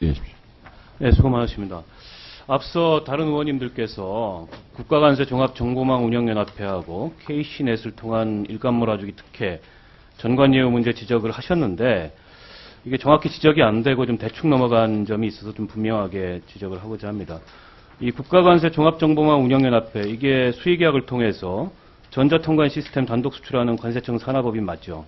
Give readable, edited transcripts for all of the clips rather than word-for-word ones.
예. 네, 수고 많으십니다. 앞서 다른 의원님들께서 국가관세 종합정보망운영연합회하고 KC넷을 통한 일감몰아주기 특혜, 전관예우 문제 지적을 하셨는데 이게 정확히 지적이 안 되고 좀 대충 넘어간 점이 있어서 좀 분명하게 지적을 하고자 합니다. 이 국가관세 종합정보망운영연합회, 이게 수의계약을 통해서 전자통관 시스템 단독 수출하는 관세청 산하법인 맞죠?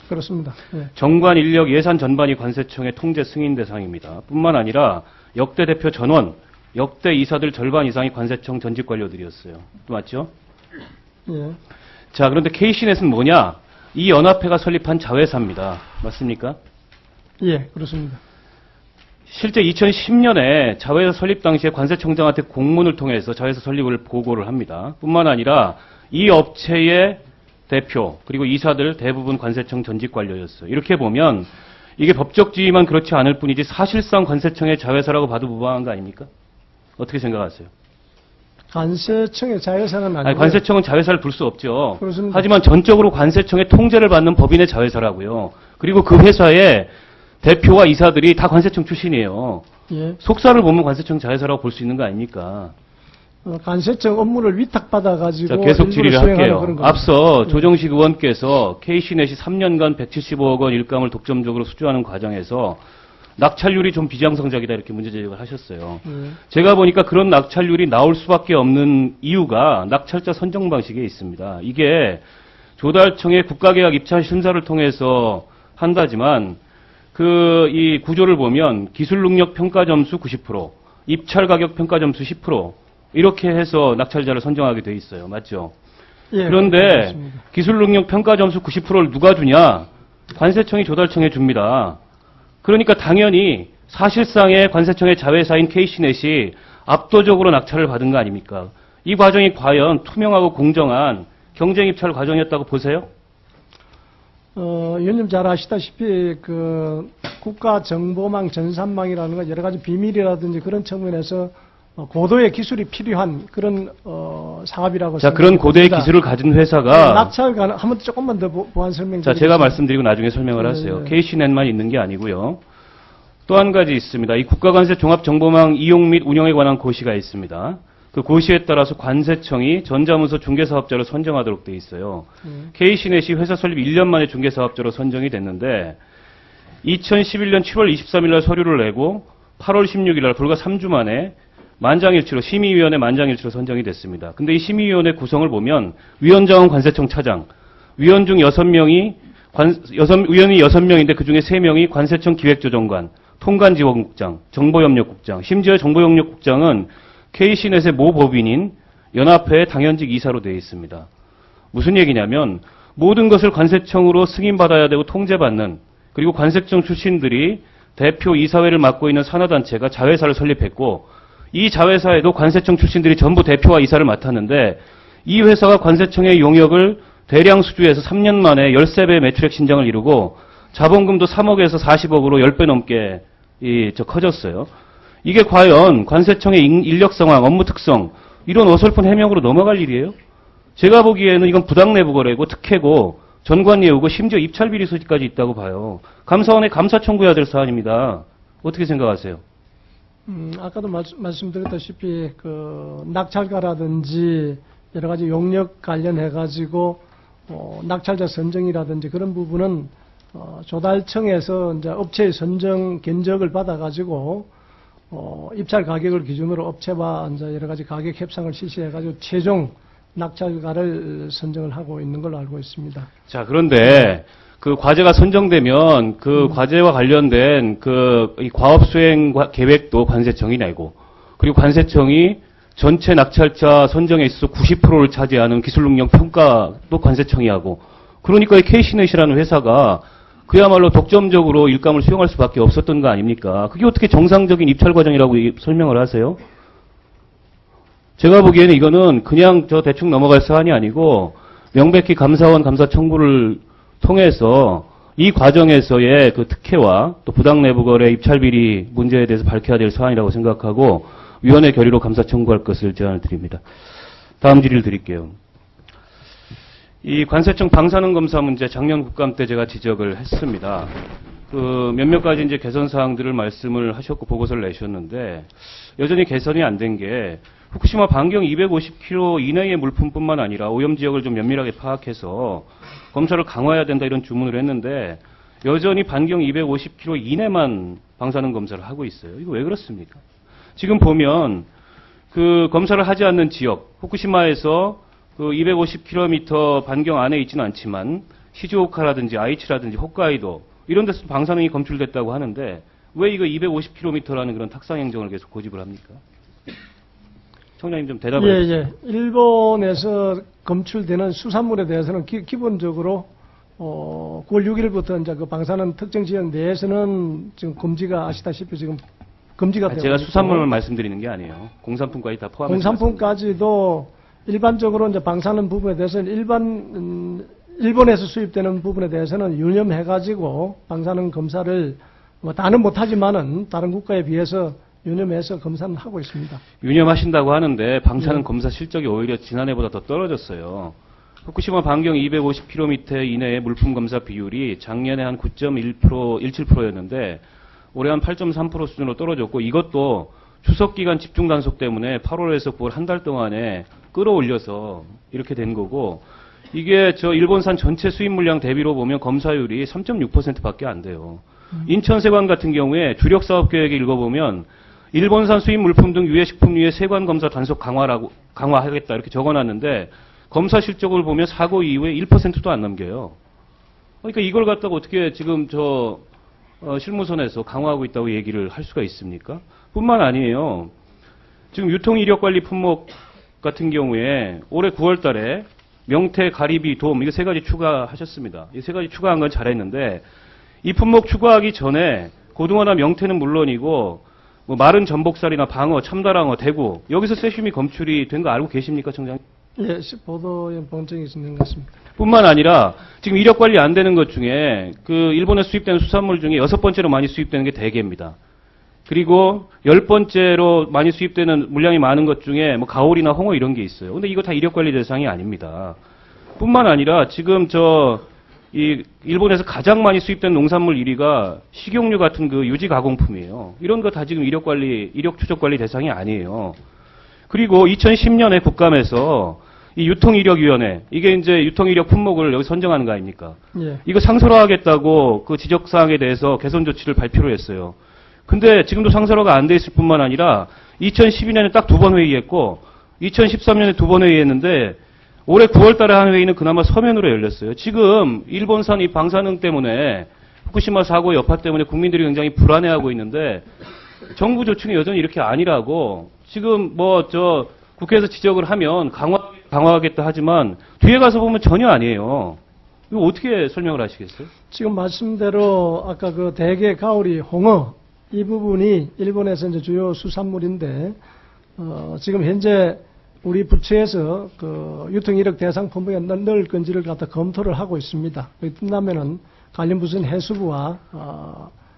그렇습니다. 네. 정관 인력 예산 전반이 관세청의 통제 승인 대상입니다. 뿐만 아니라 역대 대표 전원, 역대 이사들 절반 이상이 관세청 전직 관료들이었어요. 맞죠? 예. 자, 그런데 KC넷은 뭐냐? 이 연합회가 설립한 자회사입니다. 맞습니까? 예, 그렇습니다. 실제 2010년에 자회사 설립 당시에 관세청장한테 공문을 통해서 자회사 설립을 보고를 합니다. 뿐만 아니라 이 업체의 대표 그리고 이사들 대부분 관세청 전직 관료였어요. 이렇게 보면 이게 법적 지위만 그렇지 않을 뿐이지 사실상 관세청의 자회사라고 봐도 무방한 거 아닙니까? 어떻게 생각하세요? 관세청의 자회사는 아니고. 아니, 관세청은 자회사를 둘 수 없죠. 그렇습니다. 하지만 전적으로 관세청의 통제를 받는 법인의 자회사라고요. 그리고 그 회사의 대표와 이사들이 다 관세청 출신이에요. 예. 속사를 보면 관세청 자회사라고 볼 수 있는 거 아닙니까? 관세청 업무를 위탁받아가지고. 자, 계속 질의를 할게요. 앞서 예. 조정식 의원께서 KC넷이 3년간 175억 원 일감을 독점적으로 수주하는 과정에서 낙찰률이 좀 비정상적이다 이렇게 문제 제기를 하셨어요. 예. 제가 보니까 그런 낙찰률이 나올 수밖에 없는 이유가 낙찰자 선정 방식에 있습니다. 이게 조달청의 국가계약 입찰 심사를 통해서 한다지만 이 구조를 보면 기술 능력 평가 점수 90%, 입찰 가격 평가 점수 10%, 이렇게 해서 낙찰자를 선정하게 돼 있어요. 맞죠? 예, 그런데 그렇습니다. 기술 능력 평가 점수 90%를 누가 주냐? 관세청이 조달청에 줍니다. 그러니까 당연히 사실상의 관세청의 자회사인 KC넷이 압도적으로 낙찰을 받은 거 아닙니까? 이 과정이 과연 투명하고 공정한 경쟁 입찰 과정이었다고 보세요? 의원님 잘 아시다시피 국가정보망 전산망이라는 건 여러 가지 비밀이라든지 그런 측면에서 고도의 기술이 필요한 그런 사업이라고 자, 생각합니다. 그런 고도의 기술을 가진 회사가 낙찰 가능 한번 조금만 더 보완 설명. 자, 제가 말씀드리고 나중에 설명을 하세요. 네. KC넷만 있는 게 아니고요. 또 한 가지 있습니다. 이 국가관세 종합정보망 이용 및 운영에 관한 고시가 있습니다. 그 고시에 따라서 관세청이 전자문서 중개사업자로 선정하도록 돼 있어요. KC넷이 회사 설립 1년 만에 중개사업자로 선정이 됐는데 2011년 7월 23일 날 서류를 내고 8월 16일 날 불과 3주 만에 만장일치로 심의위원회 만장일치로 선정이 됐습니다. 근데 이 심의위원회 구성을 보면 위원장은 관세청 차장, 위원 중 6명이 위원이 6명인데 그중에 3명이 관세청 기획조정관, 통관지원국장, 정보협력국장, 심지어 정보협력국장은 KC넷의 모 법인인 연합회의 당연직 이사로 되어 있습니다. 무슨 얘기냐면 모든 것을 관세청으로 승인받아야 되고 통제받는, 그리고 관세청 출신들이 대표 이사회를 맡고 있는 산하단체가 자회사를 설립했고 이 자회사에도 관세청 출신들이 전부 대표와 이사를 맡았는데 이 회사가 관세청의 용역을 대량 수주해서 3년 만에 13배의 매출액 신장을 이루고 자본금도 3억에서 40억으로 10배 넘게 커졌어요. 이게 과연 관세청의 인력 상황, 업무 특성, 이런 어설픈 해명으로 넘어갈 일이에요? 제가 보기에는 이건 부당내부 거래고 특혜고 전관예우고 심지어 입찰 비리 소지까지 있다고 봐요. 감사원에 감사 청구해야 될 사안입니다. 어떻게 생각하세요? 아까도 말씀드렸다시피 낙찰가라든지 여러 가지 용역 관련해가지고 낙찰자 선정이라든지 그런 부분은 조달청에서 이제 업체의 선정 견적을 받아가지고 입찰 가격을 기준으로 업체와 이제 여러 가지 가격 협상을 실시해가지고 최종 낙찰가를 선정을 하고 있는 걸로 알고 있습니다. 자, 그런데 그 과제가 선정되면 그 과제와 관련된 이 과업 수행 계획도 관세청이 내고, 그리고 관세청이 전체 낙찰자 선정에 있어서 90%를 차지하는 기술 능력 평가도 관세청이 하고, 그러니까 이 KC넷이라는 회사가 그야말로 독점적으로 일감을 수용할 수밖에 없었던 거 아닙니까? 그게 어떻게 정상적인 입찰 과정이라고 설명을 하세요? 제가 보기에는 이거는 그냥 대충 넘어갈 사안이 아니고 명백히 감사원 감사 청구를 통해서 이 과정에서의 그 특혜와 또 부당내부거래 입찰 비리 문제에 대해서 밝혀야 될 사안이라고 생각하고 위원회 결의로 감사 청구할 것을 제안을 드립니다. 다음 질의를 드릴게요. 이 관세청 방사능 검사 문제 작년 국감 때 제가 지적을 했습니다. 그 몇몇 가지 이제 개선 사항들을 말씀을 하셨고 보고서를 내셨는데 여전히 개선이 안 된 게 후쿠시마 반경 250km 이내의 물품뿐만 아니라 오염 지역을 좀 면밀하게 파악해서 검사를 강화해야 된다 이런 주문을 했는데 여전히 반경 250km 이내만 방사능 검사를 하고 있어요. 이거 왜 그렇습니까? 지금 보면 그 검사를 하지 않는 지역, 후쿠시마에서 그 250km 반경 안에 있지는 않지만 시즈오카라든지 아이치라든지 홋카이도 이런 데서 방사능이 검출됐다고 하는데 왜 이거 250km라는 그런 탁상 행정을 계속 고집을 합니까? 청장님 좀 대답을 해주세요. 일본에서 검출되는 수산물에 대해서는 기본적으로 9월 6일부터 이제 그 방사능 특정 지역 내에서는 지금 금지가 아시다시피 지금 금지가 되고 제가 있고, 수산물을 말씀드리는 게 아니에요. 공산품까지 다 포함해서 공산품까지도 일반적으로 이제 방사능 부분에 대해서는 일본에서 수입되는 부분에 대해서는 유념해가지고 방사능 검사를 뭐 다는 못하지만은 다른 국가에 비해서 유념해서 검사는 하고 있습니다. 유념하신다고 하는데 방사능 검사 실적이 오히려 지난해보다 더 떨어졌어요. 후쿠시마 반경 250km 이내의 물품 검사 비율이 작년에 한 9.1%, 17%였는데 올해 한 8.3% 수준으로 떨어졌고 이것도 추석 기간 집중 단속 때문에 8월에서 9월 한 달 동안에 끌어올려서 이렇게 된 거고 이게 저 일본산 전체 수입 물량 대비로 보면 검사율이 3.6%밖에 안 돼요. 인천세관 같은 경우에 주력 사업 계획에 읽어보면 일본산 수입 물품 등 유해식품류의 세관 검사 단속 강화하겠다 이렇게 적어놨는데 검사 실적을 보면 사고 이후에 1%도 안 넘겨요. 그러니까 이걸 갖다가 어떻게 지금 실무선에서 강화하고 있다고 얘기를 할 수가 있습니까? 뿐만 아니에요. 지금 유통이력관리 품목 같은 경우에 올해 9월 달에 명태, 가리비, 돔 이거 세 가지 추가하셨습니다. 이 세 가지 추가한 건 잘했는데 이 품목 추가하기 전에 고등어나 명태는 물론이고 뭐 마른 전복살이나 방어, 참다랑어, 대구 여기서 세슘이 검출이 된 거 알고 계십니까, 청장님? 예, 보도에 본적이 있는 것 같습니다. 뿐만 아니라 지금 이력 관리 안 되는 것 중에 그 일본에 수입되는 수산물 중에 6번째로 많이 수입되는 게 대게입니다. 그리고 10번째로 많이 수입되는 물량이 많은 것 중에 뭐 가오리나 홍어 이런 게 있어요. 근데 이거 다 이력 관리 대상이 아닙니다. 뿐만 아니라 지금 이 일본에서 가장 많이 수입된 농산물 1위가 식용유 같은 그 유지 가공품이에요. 이런 거 다 지금 이력 추적 관리 대상이 아니에요. 그리고 2010년에 국감에서 이 유통이력위원회, 이게 이제 유통이력 품목을 여기 선정하는 거 아닙니까? 예. 이거 상설화하겠다고 그 지적사항에 대해서 개선 조치를 발표를 했어요. 근데 지금도 상설화가 안 돼 있을 뿐만 아니라 2012년에 딱 2번 회의했고 2013년에 2번 회의했는데 올해 9월 달에 한 회의는 그나마 서면으로 열렸어요. 지금 일본산 이 방사능 때문에 후쿠시마 사고 여파 때문에 국민들이 굉장히 불안해하고 있는데 정부 조치는 여전히 이렇게 아니라고 지금 국회에서 지적을 하면 강화하겠다 하지만 뒤에 가서 보면 전혀 아니에요. 이거 어떻게 설명을 하시겠어요? 지금 말씀대로 아까 그 대게, 가오리, 홍어 이 부분이 일본에서 이제 주요 수산물인데 지금 현재 우리 부처에서 그 유통이력 대상 품목에 넣을 건지를 갖다 검토를 하고 있습니다. 끝나면은 관련 부서인 해수부와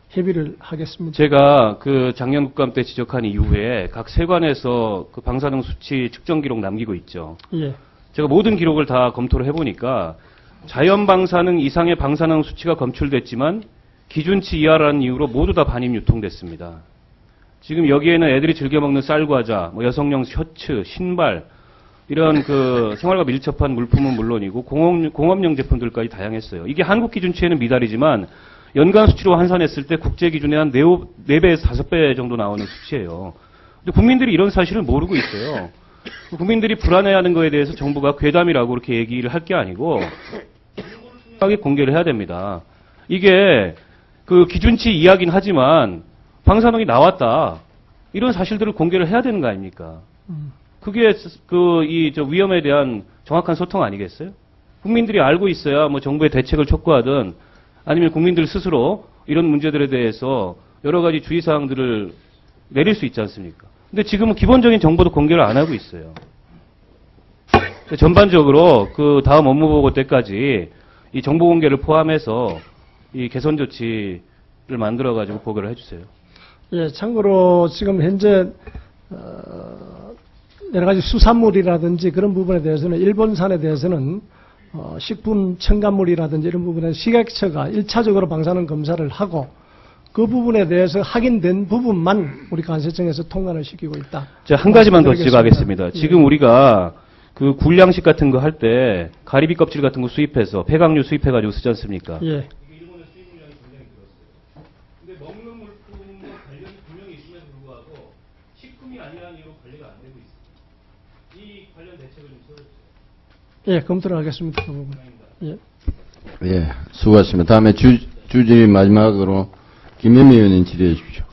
협의를 하겠습니다. 제가 그 작년 국감 때 지적한 이후에 각 세관에서 그 방사능 수치 측정 기록 남기고 있죠. 예. 제가 모든 기록을 다 검토를 해보니까 자연 방사능 이상의 방사능 수치가 검출됐지만 기준치 이하라는 이유로 모두 다 반입 유통됐습니다. 지금 여기에는 애들이 즐겨 먹는 쌀과자, 뭐 여성용 셔츠, 신발 이런 그 생활과 밀접한 물품은 물론이고 공업용 제품들까지 다양했어요. 이게 한국 기준치에는 미달이지만 연간 수치로 환산했을 때 국제 기준의 한 4배에서 5배 정도 나오는 수치예요. 근데 국민들이 이런 사실을 모르고 있어요. 국민들이 불안해하는 거에 대해서 정부가 괴담이라고 그렇게 얘기를 할 게 아니고 하게 공개를 해야 됩니다. 이게 그 기준치 이야기는 하지만 방사능이 나왔다. 이런 사실들을 공개를 해야 되는 거 아닙니까? 그게 위험에 대한 정확한 소통 아니겠어요? 국민들이 알고 있어야 뭐 정부의 대책을 촉구하든 아니면 국민들 스스로 이런 문제들에 대해서 여러 가지 주의사항들을 내릴 수 있지 않습니까? 근데 지금은 기본적인 정보도 공개를 안 하고 있어요. 전반적으로 그 다음 업무보고 때까지 이 정보 공개를 포함해서 이 개선 조치를 만들어가지고 보고를 해주세요. 예, 참고로 지금 현재 여러 가지 수산물이라든지 그런 부분에 대해서는 일본산에 대해서는 식품 첨가물이라든지 이런 부분에 식약처가 1차적으로 방사능 검사를 하고 그 부분에 대해서 확인된 부분만 우리 관세청에서 통과를 시키고 있다. 자, 한 가지만 더 말씀드리겠습니다. 지적하겠습니다. 지금 우리가 그 굴양식 같은 거 할 때 가리비 껍질 같은 거 수입해서 폐각류 수입해가지고 쓰지 않습니까? 예. 일본의 수입 물량이 굉장히 늘었어요. 근데 먹는 물품과 관련이 분명히 있음에도 불구하고 식품이 아니라는 이유로 관리가 안 되고 있습니다. 이 관련 대책을 좀 세워주세요. 예, 검토를 하겠습니다. 그 부분. 예. 예, 수고하셨습니다. 다음에 주진이 마지막으로 김현미 의원님 질의해 주십시오.